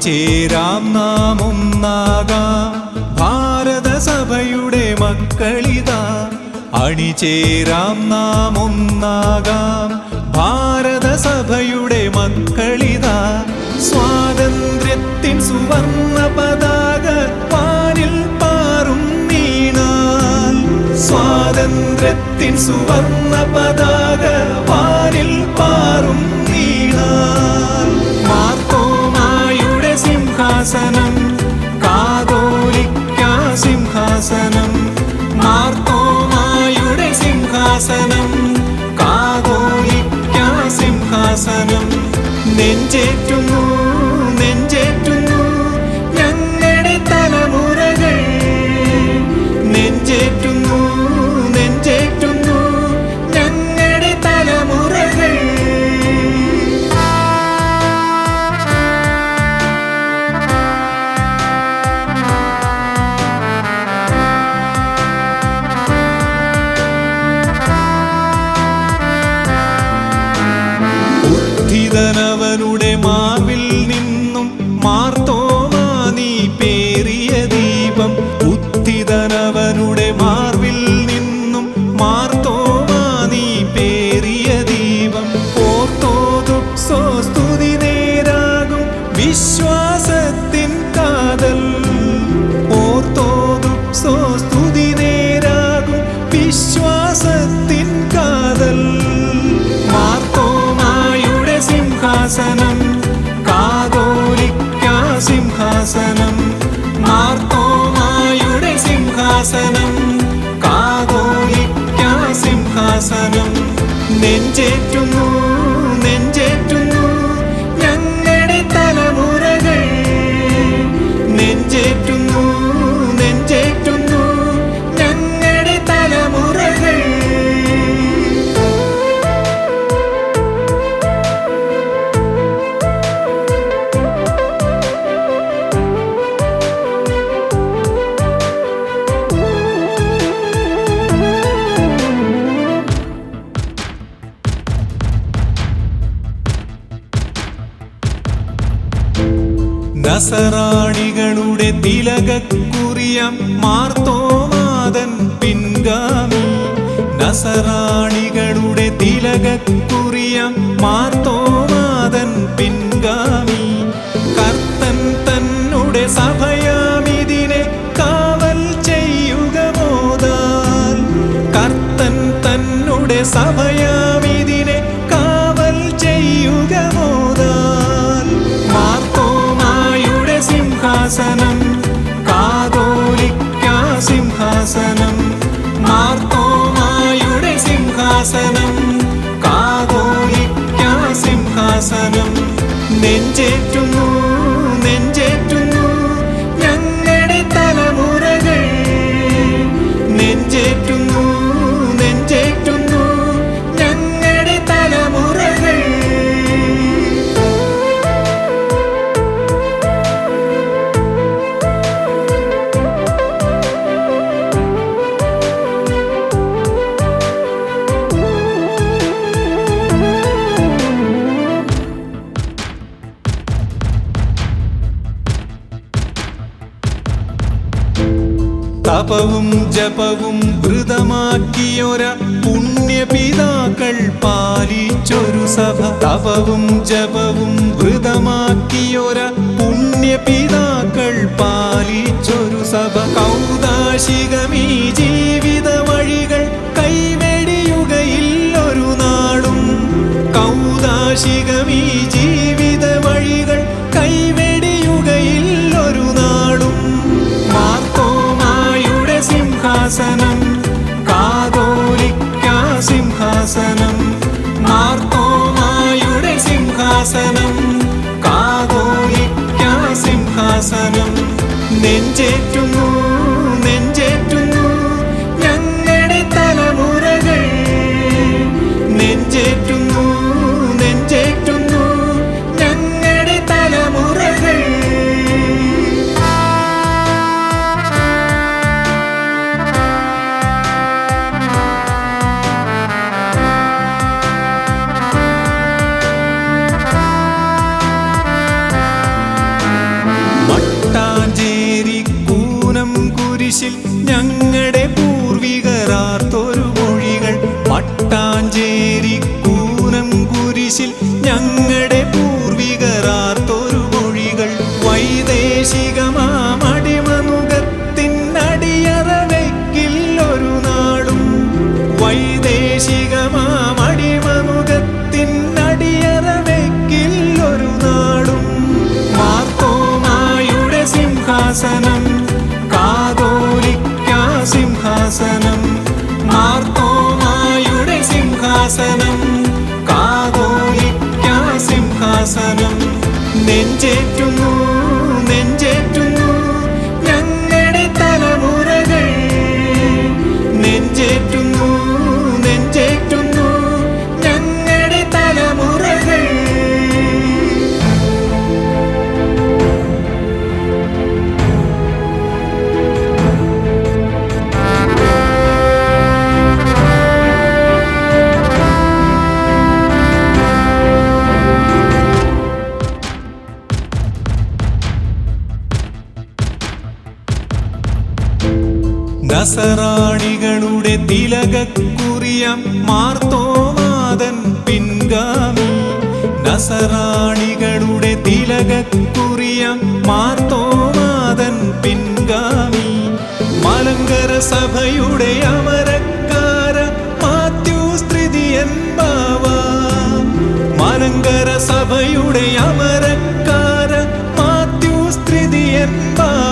അണിചേരാം നാം ഒന്നാകാം ഭാരതസഭയുടെ മക്കളിതാ. അണിചേരാം നാം ഒന്നാകാം ഭാരതസഭയുടെ മക്കളിതാ. സ്വാതന്ത്ര്യത്തിൻ സുവർണ്ണ പതാക വാനിൽ പാറും നീണാൽ. സ്വാതന്ത്ര്യത്തിൻ സുവർണ്ണ പതാക വാനിൽ പാറും നീണാൽ. മാർത്തോമായുടെ സിംഹാസനം കാതോലിക്ക സിംഹാസനം. മാർത്തോമായുടെ സിംഹാസനം കാതോലിക്ക സിംഹാസനം. നെഞ്ചേറ്റുന്നു നെഞ്ചേറ്റുന്നു ഞങ്ങളുടെ തലമുറകൾ. നെഞ്ചേറ്റുന്നു നെഞ്ചേറ്റുന്നു ഞങ്ങളുടെ തലമുറകൾ. ഉദ്ധിതനവനുടെ മാർവിൽ നിന്നും മാർത്തോമാ നീ പേറിയ ദീപം. ഉദ്ധിതനവനുടെ മാർവിൽ നിന്നും മാർത്തോമാ നീ പേറിയ ദീപം. ഓർത്തോദോക്സോ സ്തുതി നേരാകും വിശ്വാസത്തിൻ കാതൽ. ഓർത്തോദോക്സോ സ്തുതി നേരാകും വിശ്വാസത്തിൻ കാതൽ. മാർത്തോമായുടെ സിംഹാസനം കാതോലിക്ക സിംഹാസനം. മാർത്തോമായുടെ സിംഹാസനം കാതോലിക്ക സിംഹാസനം. നെഞ്ചേറ്റുന്നു നെഞ്ചേറ്റുന്നു ഞങ്ങളുടെ തലമുറകൾ. നെഞ്ചേറ്റുന്നു നെഞ്ചേറ്റുന്നു ഞങ്ങളുടെ തലമുറകൾ. നസറാണികളുടെ തിലകക്കുറിയാം മാർത്തോമാതൻ പിൻഗാമി. നസറാണികളുടെ തിലകക്കുറിയാം മാർത്തോമാതൻ പിൻഗാമി. കർത്തൻ തന്നുടെ സഭയാമിതിനെ കാവൽ ചെയ്യുക മോദാൽ. കർത്തൻ തന്നുടെ സഭയാമിതിനെ കാവൽ ചെയ്യുക മോദാൽ. മാർത്തോമായുടെ സിംഹാസനം കാതോലിക്ക സിംഹാസനം. മാർത്തോമായുടെ സിംഹാസനം കാതോലിക്ക സിംഹാസനം. നെഞ്ചേറ്റുന്നു നെഞ്ചേറ്റുന്നു ഞങ്ങളുടെ തലമുറകൾ. നെഞ്ചേറ്റുന്നു നെഞ്ചേറ്റുന്നു ഞങ്ങളുടെ തലമുറകൾ. തപവും ജപവും വൃതമാക്കിയൊര പുണ്യപിതാക്കൾ പാലിച്ചൊരു സഭ. തപവും ജപവും വൃതമാക്കിയൊര പുണ്യപിതാക്കൾ പാലിച്ചൊരു സഭ. കൗദാശികമീ ജീവിത വഴികൾ കൈവെടിയുകയില്ലൊരു നാളും. കൗദാശികമീ ജീവിത വഴികൾ കൈവെടിയുകയില്ലൊരു നാളും. മാർത്തോമായുടെ സിംഹാസനം കാതോലിക്ക സിംഹാസനം. മാർത്തോമായുടെ സിംഹാസനം കാതോലിക്ക സിംഹാസനം. നെഞ്ചേറ്റുന്നു നെഞ്ചേറ്റുന്നു ഞങ്ങൾ നെഞ്ചേറ്റുന്നു നെഞ്ചേറ്റുന്നു ഞങ്ങളുടെ തലമുറകൾ. നെഞ്ചേറ്റുന്നു നെഞ്ചേറ്റുന്നു ഞങ്ങളുടെ തലമുറകൾ. നസറാണികളുടെ തിലകക്കുറിയാം മാർത്തോമാതൻ പിൻഗാമി. നസറാണികളുടെ തിലകക്കുറിയാം മാർത്തോമാതൻ പിൻഗാമി. മലങ്കര സഭയുടെ അമരക്കാര മാത്യൂസ് തൃതീയൻ ബാവ. മലങ്കര സഭയുടെ അമരക്കാര മാത്യൂസ് തൃതീയൻ ബാവ.